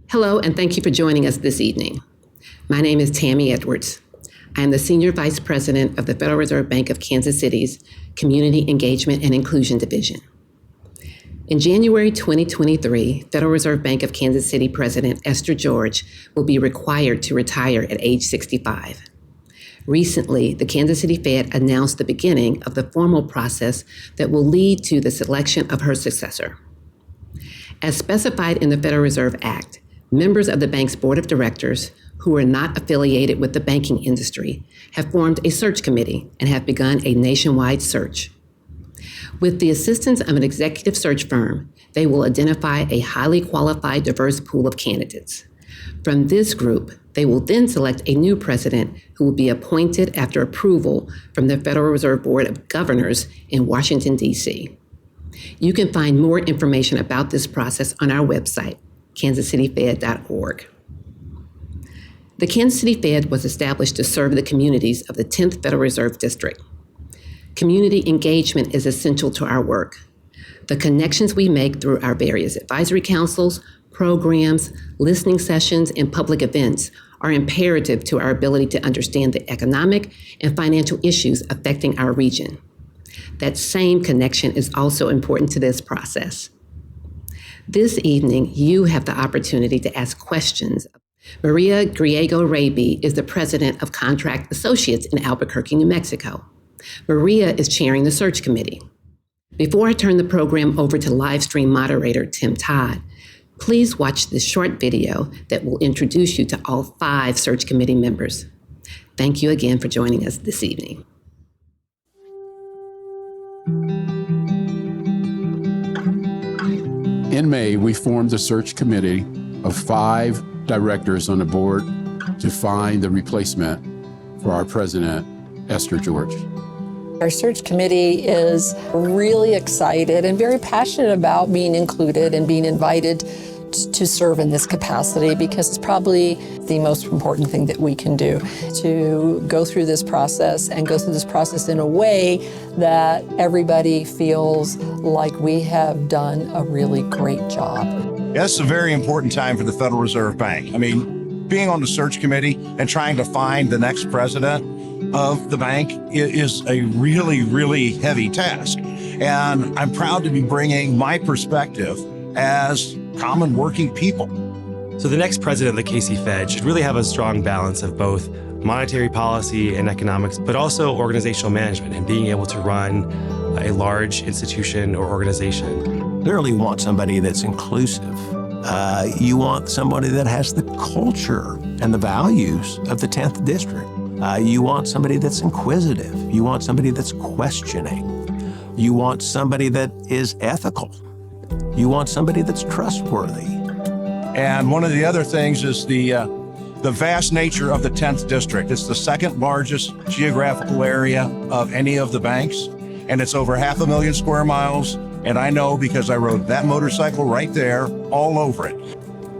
Hello, and thank you for joining us this evening. My name is Tammy Edwards. I am the Senior Vice President of the Federal Reserve Bank of Kansas City's Community Engagement and Inclusion Division. In January 2023, Federal Reserve Bank of Kansas City President Esther George will be required to retire at age 65. Recently, the Kansas City Fed announced the beginning of the formal process that will lead to the selection of her successor. As specified in the Federal Reserve Act, members of the bank's board of directors who are not affiliated with the banking industry have formed a search committee and have begun a nationwide search. With the assistance of an executive search firm, they will identify a highly qualified, diverse pool of candidates. From this group, they will then select a new president who will be appointed after approval from the Federal Reserve Board of Governors in Washington, D.C. You can find more information about this process on our website, kansascityfed.org. The Kansas City Fed was established to serve the communities of the 10th Federal Reserve District. Community engagement is essential to our work. The connections we make through our various advisory councils, programs, listening sessions, and public events are imperative to our ability to understand the economic and financial issues affecting our region. That same connection is also important to this process. This evening, you have the opportunity to ask questions. Maria Griego-Raby is the president of Contract Associates in Albuquerque, New Mexico. Maria is chairing the search committee. Before I turn the program over to live stream moderator Tim Todd, please watch this short video that will introduce you to all 5 search committee members. Thank you again for joining us this evening. In May, we formed a search committee of 5 directors on the board to find the replacement for our president, Esther George. Our search committee is really excited and very passionate about being included and being invited to serve in this capacity, because it's probably the most important thing that we can do, to go through this process and go through this process in a way that everybody feels like we have done a really great job. It's a very important time for the Federal Reserve Bank. I mean, being on the search committee and trying to find the next president of the bank is a really, really heavy task. And I'm proud to be bringing my perspective as common working people. So the next president of the KC Fed should really have a strong balance of both monetary policy and economics, but also organizational management and being able to run a large institution or organization. Clearly want somebody that's inclusive. You want somebody that has the culture and the values of the 10th district. You want somebody that's inquisitive. You want somebody that's questioning. You want somebody that is ethical. You want somebody that's trustworthy. And one of the other things is the vast nature of the 10th district. It's the second largest geographical area of any of the banks, and it's over 500,000 square miles. And I know because I rode that motorcycle right there, all over it.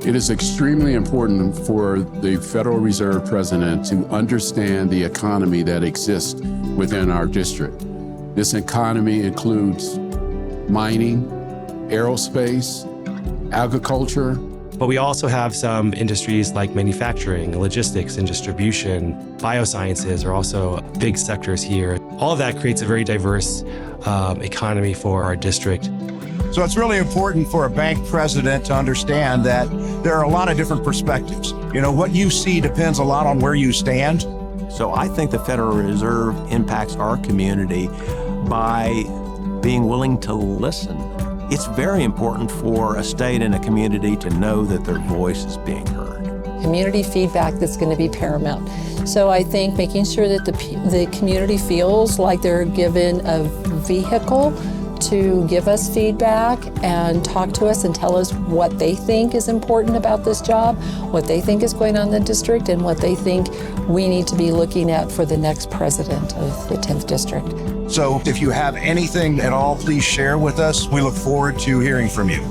It is extremely important for the Federal Reserve President to understand the economy that exists within our district. This economy includes mining, aerospace, agriculture. But we also have some industries like manufacturing, logistics, and distribution. Biosciences are also big sectors here. All of that creates a very diverse economy for our district. So it's really important for a bank president to understand that there are a lot of different perspectives. You know, what you see depends a lot on where you stand. So I think the Federal Reserve impacts our community by being willing to listen. It's very important for a state and a community to know that their voice is being heard. Community feedback that's going to be paramount. So I think making sure that the community feels like they're given a vehicle to give us feedback and talk to us and tell us what they think is important about this job, what they think is going on in the district, and what they think we need to be looking at for the next president of the 10th district. So if you have anything at all, please share with us. We look forward to hearing from you.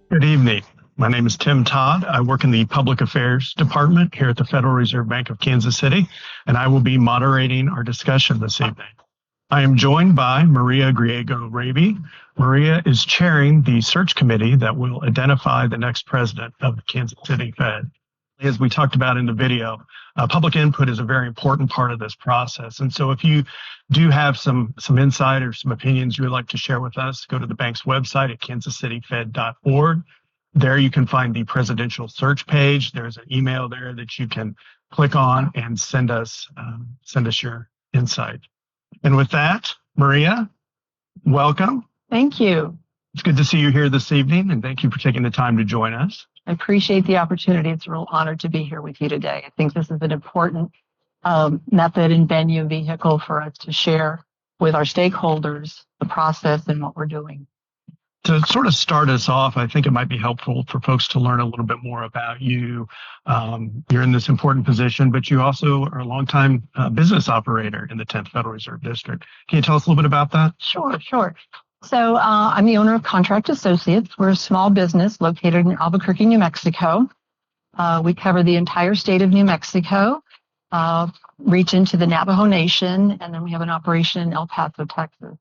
Good evening. My name is Tim Todd. I work in the Public Affairs Department here at the Federal Reserve Bank of Kansas City, and I will be moderating our discussion this evening. I am joined by Maria Griego-Raby. Maria is chairing the search committee that will identify the next president of the Kansas City Fed. As we talked about in the video, public input is a very important part of this process. And so if you do have some insight or some opinions you would like to share with us, go to the bank's website at kansascityfed.org. There you can find the presidential search page. There's an email there that you can click on and send us your insight. And with that, Maria, welcome. Thank you. It's good to see you here this evening, and thank you for taking the time to join us. I appreciate the opportunity. It's a real honor to be here with you today. I think this is an important method and venue vehicle for us to share with our stakeholders the process and what we're doing. To sort of start us off, I think it might be helpful for folks to learn a little bit more about you. You're in this important position, but you also are a longtime business operator in the 10th Federal Reserve District. Can you tell us a little bit about that? Sure. So I'm the owner of Contract Associates. We're a small business located in Albuquerque, New Mexico. We cover the entire state of New Mexico, reach into the Navajo Nation, and then we have an operation in El Paso, Texas.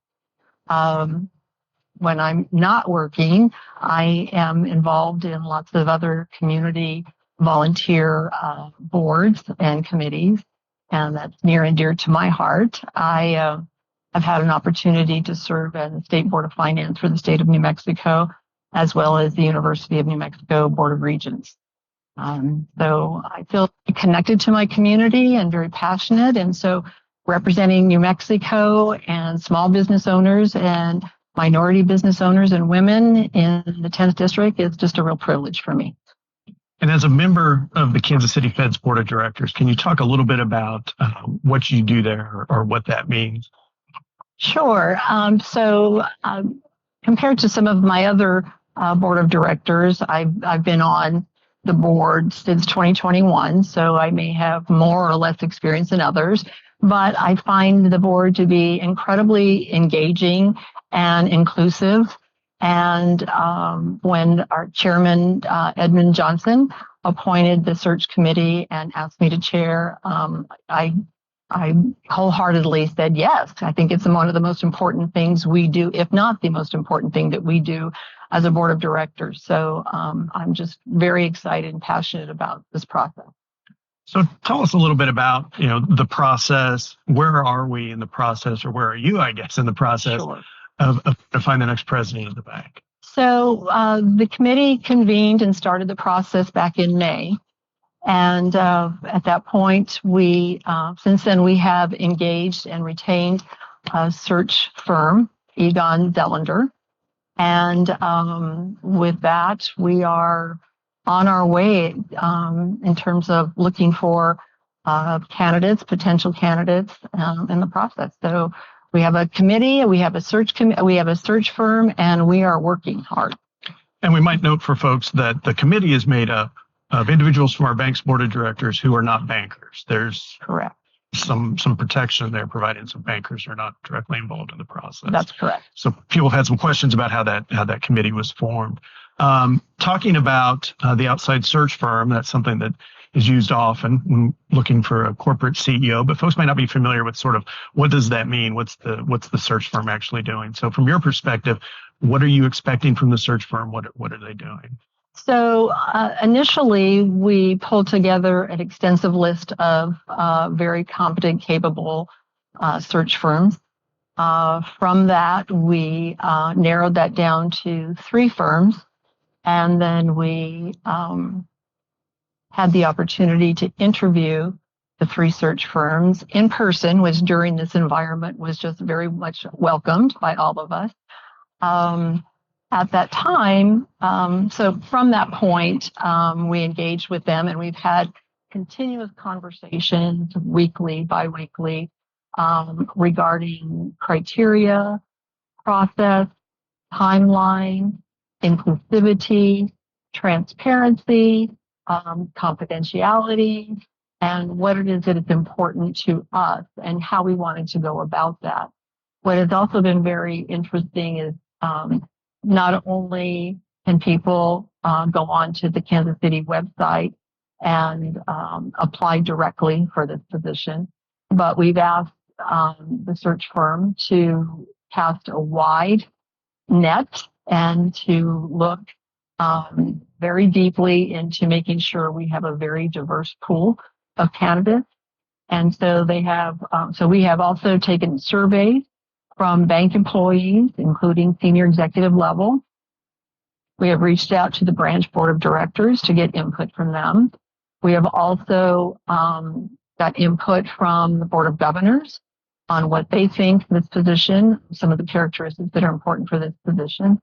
When I'm not working, I am involved in lots of other community volunteer boards and committees, and that's near and dear to my heart. I've had an opportunity to serve as the State Board of Finance for the state of New Mexico, as well as the University of New Mexico Board of Regents. So I feel connected to my community and very passionate. And so representing New Mexico and small business owners and minority business owners and women in the 10th District is just a real privilege for me. And as a member of the Kansas City Fed's Board of Directors, can you talk a little bit about what you do there or what that means? Sure. So compared to some of my other board of directors, I've been on the board since 2021, so I may have more or less experience than others, but I find the board to be incredibly engaging and inclusive. And when our chairman, Edmund Johnson, appointed the search committee and asked me to chair, I wholeheartedly said yes. I think it's one of the most important things we do, if not the most important thing that we do as a board of directors. So I'm just very excited and passionate about this process. So tell us a little bit about, the process. Where are we in the process, or where are you, I guess, in the process of to find the next president of the bank? So the committee convened and started the process back in May. And at that point, since then, we have engaged and retained a search firm, Egon Zellender. And with that, we are on our way in terms of looking for potential candidates in the process. So we have a committee, we have a search firm, and we are working hard. And we might note for folks that the committee is made up of individuals from our bank's board of directors who are not bankers. There's correct some protection there, providing some bankers are not directly involved in the process. That's correct. So people have had some questions about how that committee was formed. Talking about the outside search firm, that's something that is used often when looking for a corporate CEO, but folks might not be familiar with sort of what does that mean? What's the search firm actually doing? So from your perspective, what are you expecting from the search firm? What are they doing? So initially, we pulled together an extensive list of very competent, capable search firms. From that, we narrowed that down to 3 firms, and then we had the opportunity to interview the 3 search firms in person, which during this environment was just very much welcomed by all of us. At that time, so from that point, we engaged with them, and we've had continuous conversations weekly, biweekly, regarding criteria, process, timeline, inclusivity, transparency, confidentiality, and what it is that is important to us and how we wanted to go about that. What has also been very interesting is not only can people go on to the Kansas City website and apply directly for this position, but we've asked the search firm to cast a wide net and to look very deeply into making sure we have a very diverse pool of candidates. And so we have also taken surveys from bank employees, including senior executive level. We have reached out to the branch board of directors to get input from them. We have also got input from the board of governors on what they think this position, some of the characteristics that are important for this position.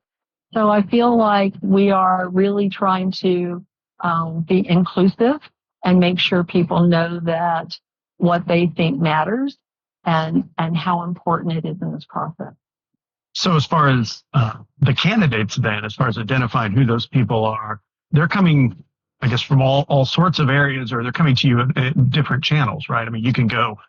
So I feel like we are really trying to be inclusive and make sure people know that what they think matters and how important it is in this process. So as far as the candidates then, as far as identifying who those people are, they're coming, I guess, from all sorts of areas, or they're coming to you in different channels, right? I mean, you can go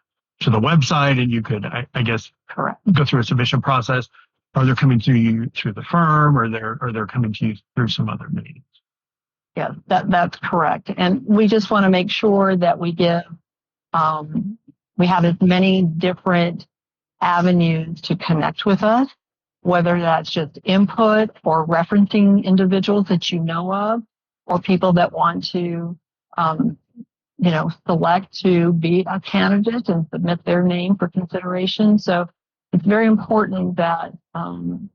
to the website and you could, I guess, Correct. Go through a submission process. Or they're coming to you through the firm, or they're coming to you through some other means. Yeah, that's correct. And we just want to make sure that we give, we have as many different avenues to connect with us, whether that's just input or referencing individuals that you know of, or people that want to, select to be a candidate and submit their name for consideration. So it's very important that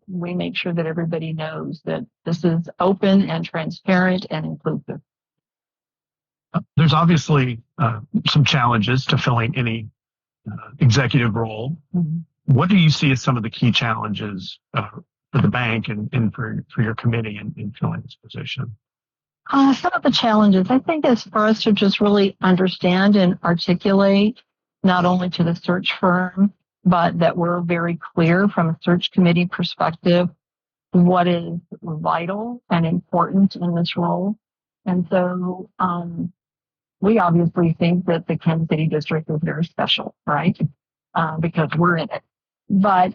we make sure that everybody knows that this is open and transparent and inclusive. There's obviously some challenges to filling any executive role. Mm-hmm. What do you see as some of the key challenges for the bank and for your committee in filling this position? Some of the challenges, I think, is for us to just really understand and articulate, not only to the search firm, but that we're very clear from a search committee perspective what is vital and important in this role. And so we obviously think that the Kansas City district is very special, right? Because we're in it. But,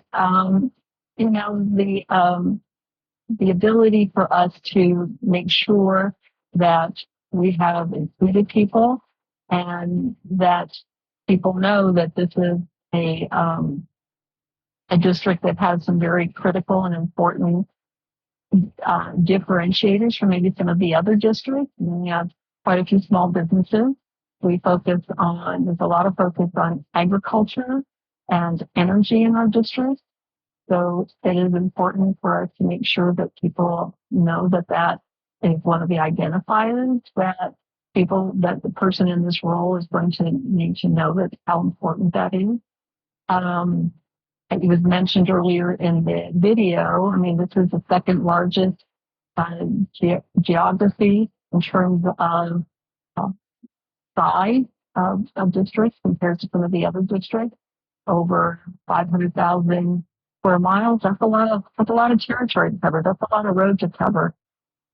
the ability for us to make sure that we have included people and that people know that this is a district that has some very critical and important differentiators from maybe some of the other districts. We have quite a few small businesses. There's a lot of focus on agriculture and energy in our district. So it is important for us to make sure that people know that is one of the identifiers that the person in this role is going to need to know that how important that is. It was mentioned earlier in the video. I mean, this is the second largest geography in terms of size of districts compared to some of the other districts. Over 500,000 square miles. That's a lot of territory to cover. That's a lot of road to cover.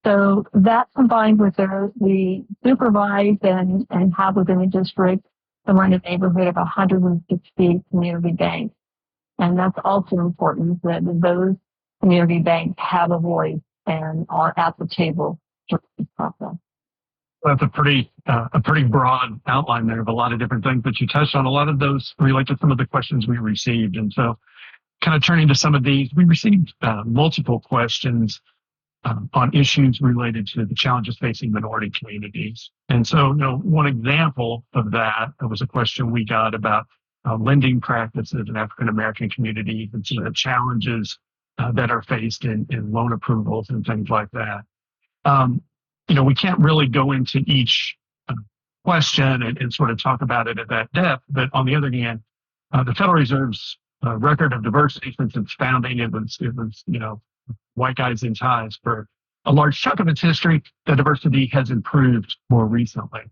So that combined with we supervise and have within the district somewhere in the neighborhood of 160 community banks. And that's also important that those community banks have a voice and are at the table during this process. That's a pretty broad outline there of a lot of different things that you touched on. A lot of those relate to some of the questions we received. And so kind of turning to some of these, we received multiple questions on issues related to the challenges facing minority communities. And so, one example of that was a question we got about lending practices in African-American communities and some of the challenges that are faced in loan approvals and things like that. We can't really go into each question and sort of talk about it at that depth, but on the other hand, the Federal Reserve's record of diversity since its founding, it was white guys in ties for a large chunk of its history. The diversity has improved more recently.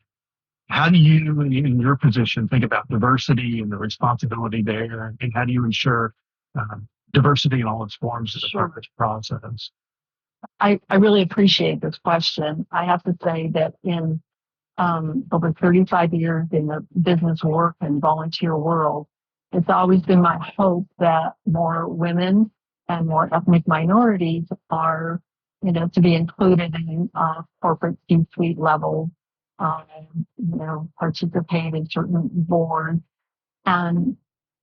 How do you, in your position, think about diversity and the responsibility there, and how do you ensure diversity in all its forms as a part of this process? I really appreciate this question. I have to say that in over 35 years in the business work and volunteer world, it's always been my hope that more women and more ethnic minorities are, to be included in corporate C-suite levels, participate in certain boards. And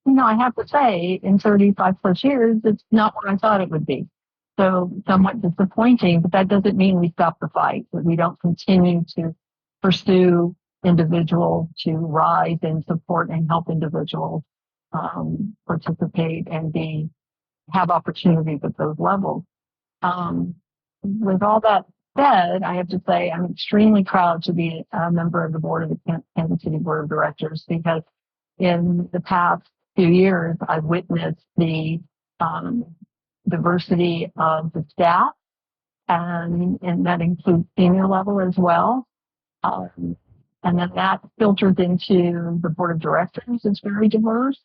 I have to say, in 35 plus years, it's not where I thought it would be. So somewhat disappointing, but that doesn't mean we stop the fight, that we don't continue to pursue individuals to rise and support and help individuals participate and have opportunities at those levels. Um, with all that said, I have to say I'm extremely proud to be a member of the board of the Kansas City Board of Directors, because in the past few years, I've witnessed the um, diversity of the staff, and that includes senior level as well. Um, and then that filters into the board of directors. It's very diverse.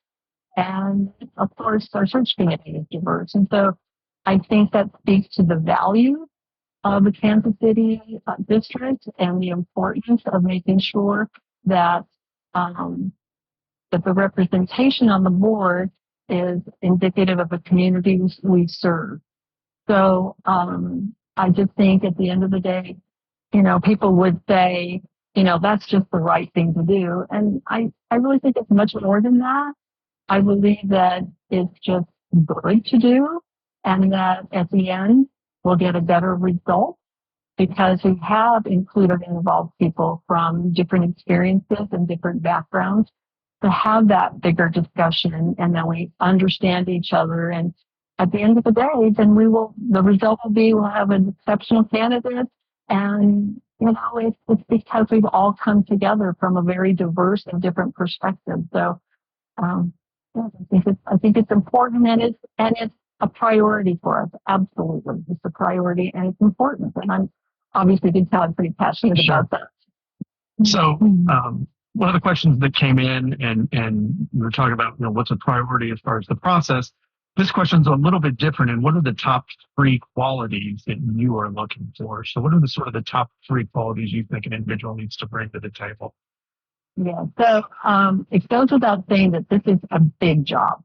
And of course, our search committee is diverse. And so I think that speaks to the value of the Kansas City district and the importance of making sure that um, that the representation on the board is indicative of the communities we serve. So I just think at the end of the day, people would say, that's just the right thing to do. And I really think it's much more than that. I believe that it's just good to do, and that at the end, we'll get a better result because we have included and involved people from different experiences and different backgrounds to have that bigger discussion, and then we understand each other. And at the end of the day, then the result will be we'll have an exceptional candidate. And, it's because we've all come together from a very diverse and different perspective. So, um, yeah, I think it's important, and it's a priority for us. Absolutely. It's a priority and it's important. And I'm obviously can tell I'm pretty passionate about that. So one of the questions that came in, and we were talking about, what's a priority as far as the process. This question's a little bit different. And what are the top 3 qualities that you are looking for? So what are the top 3 qualities you think an individual needs to bring to the table? Yeah. So it goes without saying that this is a big job.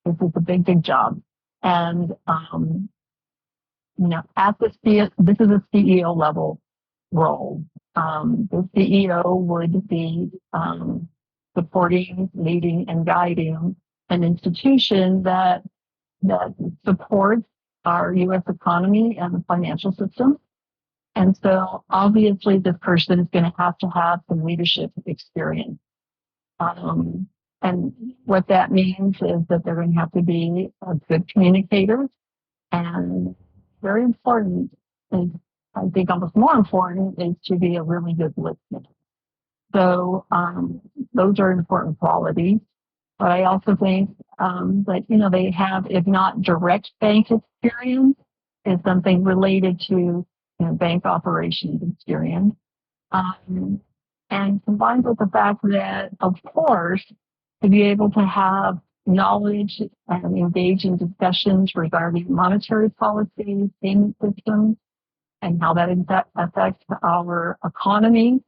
This is a big, big job. And, this is a CEO level role. The CEO would be supporting, leading, and guiding an institution that supports our U.S. economy and the financial system. And so obviously this person is going to have some leadership experience. And what that means is that they're going to have to be a good communicator, and very important is, I think almost more important, is to be a really good listener. So those are important qualities. But I also think that, they have, if not direct bank experience, is something related to bank operations experience. And combined with the fact that, of course, to be able to have knowledge and engage in discussions regarding monetary policy, payment systems, and how that affects our economy.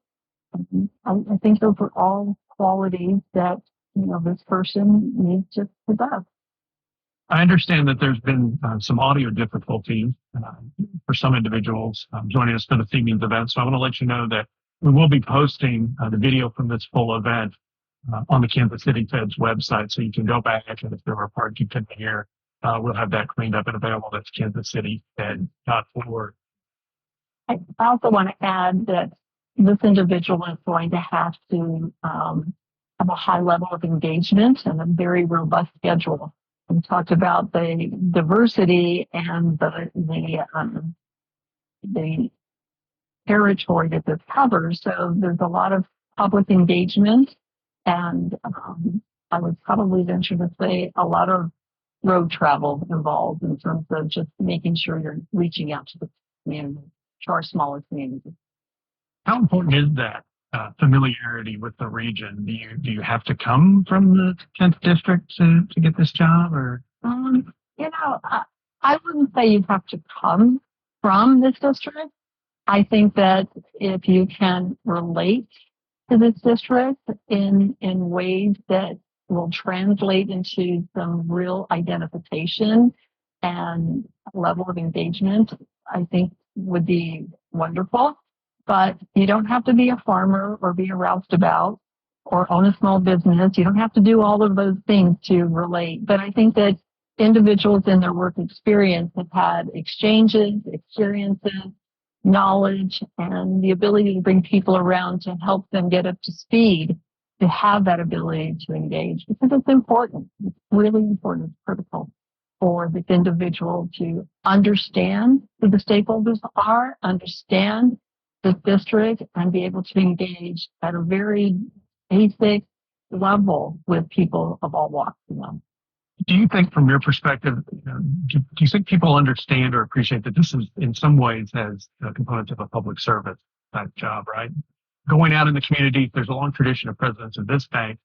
I think those are all qualities that this person needs to possess. I understand that there's been some audio difficulties for some individuals joining us for this evening's event. So I want to let you know that we will be posting the video from this full event on the Kansas City Fed's website. So you can go back, and if there were parts you couldn't hear, we'll have that cleaned up and available. That's kansascityfed.org. I also want to add that this individual is going to have to have a high level of engagement and a very robust schedule. We talked about the diversity and the territory that this covers. So there's a lot of public engagement, and I would probably venture to say a lot of road travel involved in terms of just making sure you're reaching out to the community, to our smaller communities. How important is that familiarity with the region? Do you have to come from the 10th district to get this job, or? I wouldn't say you have to come from this district. I think that if you can relate to this district in ways that will translate into some real identification and level of engagement, I think would be wonderful. But you don't have to be a farmer or be a roustabout. or own a small business. You don't have to do all of those things to relate. But I think that individuals in their work experience have had exchanges, experiences, knowledge, and the ability to bring people around to help them get up to speed, to have that ability to engage, because it's important. It's really important. It's critical for the individual to understand who the stakeholders are, understand the district, and be able to engage at a very basic level with people of all walks of life. Do you think, from your perspective, do you think people understand or appreciate that this is, in some ways, has components of a public service type job, right? Going out in the community, there's a long tradition of presidents of this bank,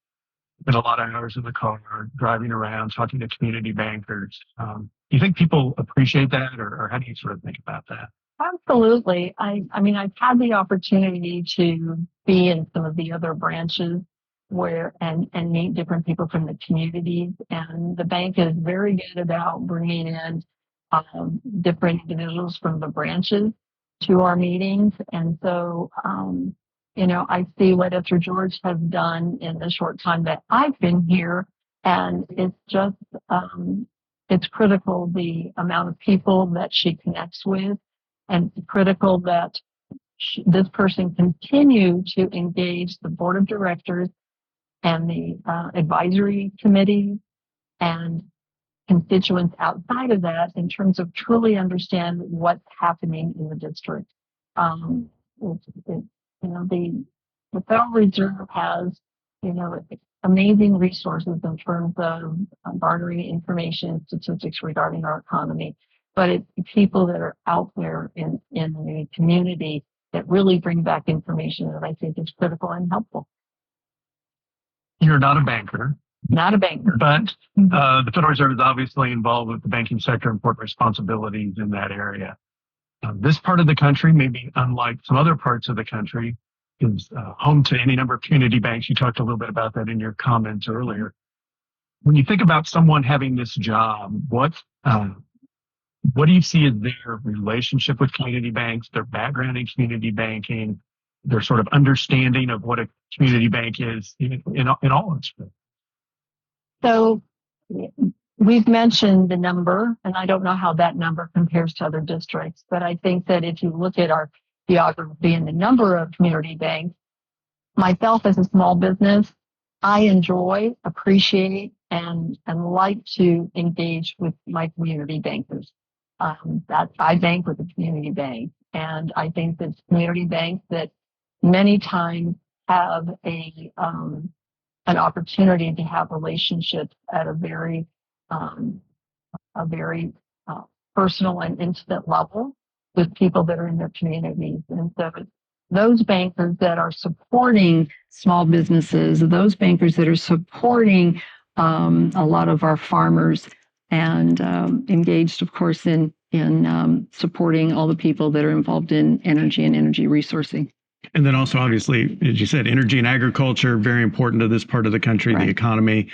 spend a lot of hours in the car, driving around, talking to community bankers. Do you think people appreciate that, or how do you sort of think about that? Absolutely. I mean, I've had the opportunity to be in some of the other branches where and meet different people from the communities, and the bank is very good about bringing in different individuals from the branches to our meetings. And so, I see what Esther George has done in the short time that I've been here, and it's just it's critical the amount of people that she connects with, and it's critical that this person continue to engage the board of directors and the advisory committee and constituents outside of that in terms of truly understand what's happening in the district. The Federal Reserve has, amazing resources in terms of garnering information and statistics regarding our economy, but it's the people that are out there in the community that really bring back information that I think is critical and helpful. You're not a banker. Not a banker. But the Federal Reserve is obviously involved with the banking sector and important responsibilities in that area. This part of the country, maybe unlike some other parts of the country, is home to any number of community banks. You talked a little bit about that in your comments earlier. When you think about someone having this job, what do you see as their relationship with community banks, their background in community banking, their sort of understanding of what a community bank is in all its ways? So we've mentioned the number, and I don't know how that number compares to other districts, but I think that if you look at our geography and the number of community banks, myself as a small business, I enjoy, appreciate, and like to engage with my community bankers. That I bank with a community bank, and I think that community banks that many times have an opportunity to have relationships at a very personal and intimate level with people that are in their communities. And so those bankers that are supporting small businesses, those bankers that are supporting a lot of our farmers, and engaged, of course, in supporting all the people that are involved in energy and energy resourcing. And then also, obviously, as you said, energy and agriculture, very important to this part of the country, right. The economy,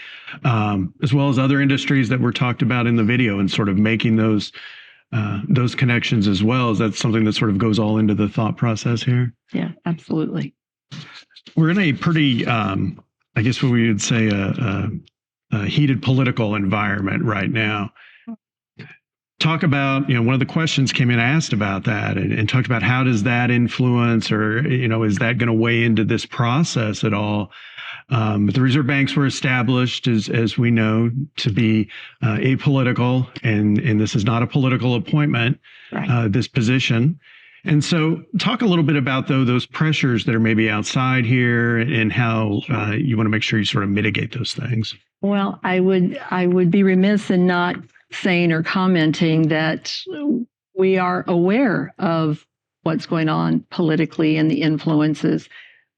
as well as other industries that were talked about in the video, and sort of making those connections as well. Is that something that sort of goes all into the thought process here? Yeah, absolutely. We're in a pretty, I guess what we would say, a heated political environment right now. Talk about, one of the questions came in, asked about that, and talked about how does that influence, or, is that going to weigh into this process at all? But the reserve banks were established, as we know, to be apolitical, and this is not a political appointment, right. This position. And so talk a little bit about, though, those pressures that are maybe outside here, and how you want to make sure you sort of mitigate those things. Well, I would be remiss in not saying or commenting that we are aware of what's going on politically and the influences,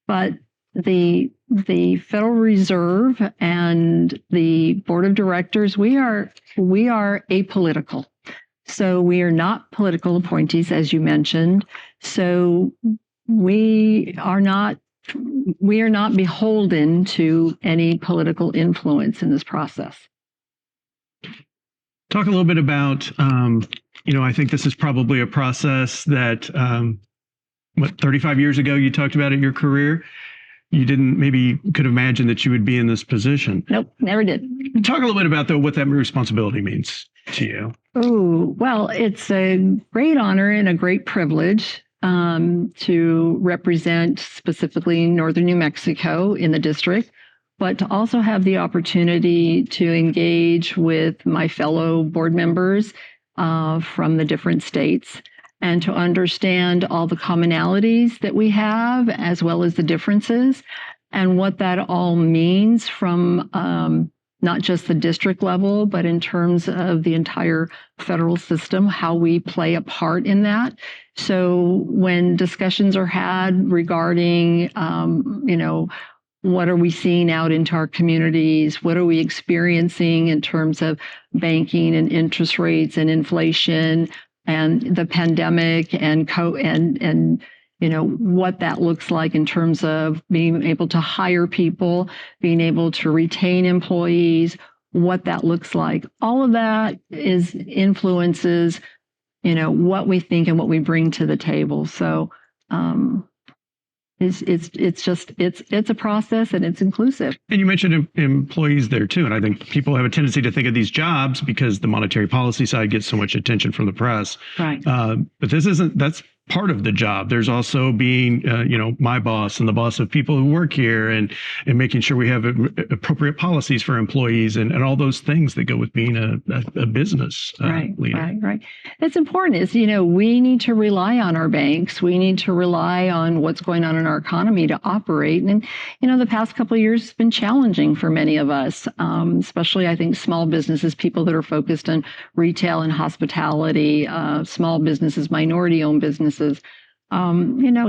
but the Federal Reserve and the board of directors, we are apolitical. So we are not political appointees, as you mentioned. So we are not beholden to any political influence in this process. Talk a little bit about, I think this is probably a process that, 35 years ago you talked about in your career. you didn't maybe could imagine that you would be in this position. Nope, never did. Talk a little bit about, though, what that responsibility means to you. Oh, well, it's a great honor and a great privilege to represent specifically Northern New Mexico in the district, but to also have the opportunity to engage with my fellow board members from the different states and to understand all the commonalities that we have as well as the differences and what that all means from not just the district level, but in terms of the entire federal system, how we play a part in that. So when discussions are had regarding, what are we seeing out into our communities? What are we experiencing in terms of banking and interest rates and inflation and the pandemic and what that looks like in terms of being able to hire people, being able to retain employees, what that looks like. All of that influences, what we think and what we bring to the table. So it's a process and it's inclusive. And you mentioned employees there too. And I think people have a tendency to think of these jobs because the monetary policy side gets so much attention from the press. Right. But that's part of the job. There's also being, my boss and the boss of people who work here and making sure we have appropriate policies for employees and all those things that go with being a business leader. Right. It's important. We need to rely on our banks. We need to rely on what's going on in our economy to operate. And, the past couple of years has been challenging for many of us, especially, I think, small businesses, people that are focused on retail and hospitality, small businesses, minority-owned businesses.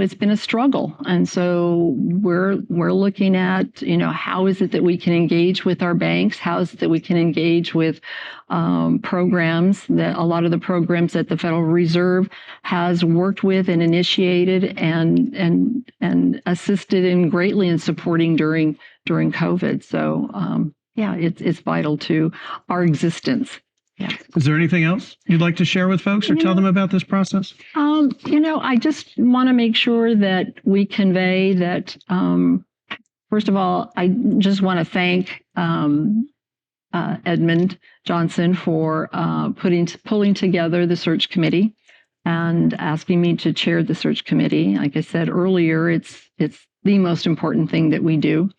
It's been a struggle. And so we're looking at, how is it that we can engage with our banks? How is it that we can engage with programs that a lot of the programs that the Federal Reserve has worked with and initiated and assisted in greatly in supporting during COVID. So, it's vital to our existence. Yeah. Is there anything else you'd like to share with folks or tell them about this process? I just want to make sure that we convey that, first of all, I just want to thank Edmund Johnson for pulling together the search committee and asking me to chair the search committee. Like I said earlier, it's the most important thing that we do.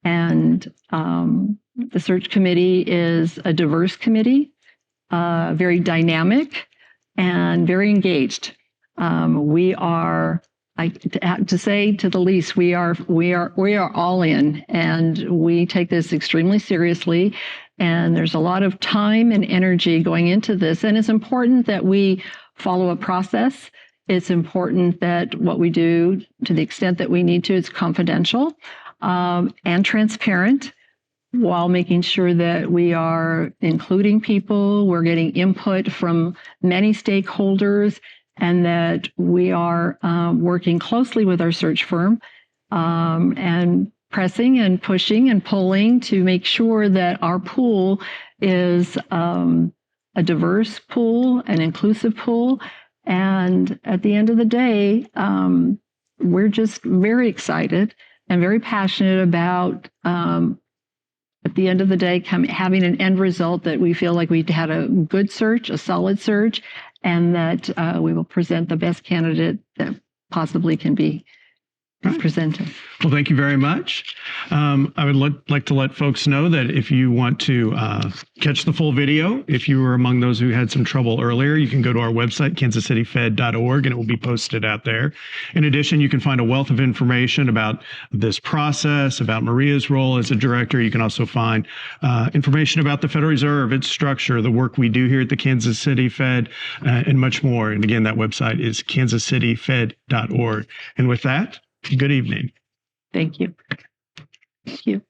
And the search committee is a diverse committee. Very dynamic and very engaged. We are, to say to the least, we are all in, and we take this extremely seriously. And there's a lot of time and energy going into this, and it's important that we follow a process. It's important that what we do, to the extent that we need to, is confidential and transparent, while making sure that we are including people, we're getting input from many stakeholders, and that we are working closely with our search firm and pressing and pushing and pulling to make sure that our pool is a diverse pool, an inclusive pool. And at the end of the day, we're just very excited and very passionate about at the end of the day, having an end result that we feel like we had a good search, a solid search, and that we will present the best candidate that possibly can be presented. Well, thank you very much. I would like to let folks know that if you want to catch the full video, if you were among those who had some trouble earlier, you can go to our website, kansascityfed.org, and it will be posted out there. In addition, you can find a wealth of information about this process, about Maria's role as a director. You can also find information about the Federal Reserve, its structure, the work we do here at the Kansas City Fed, and much more. And again, that website is kansascityfed.org. And with that, good evening. Thank you. Thank you.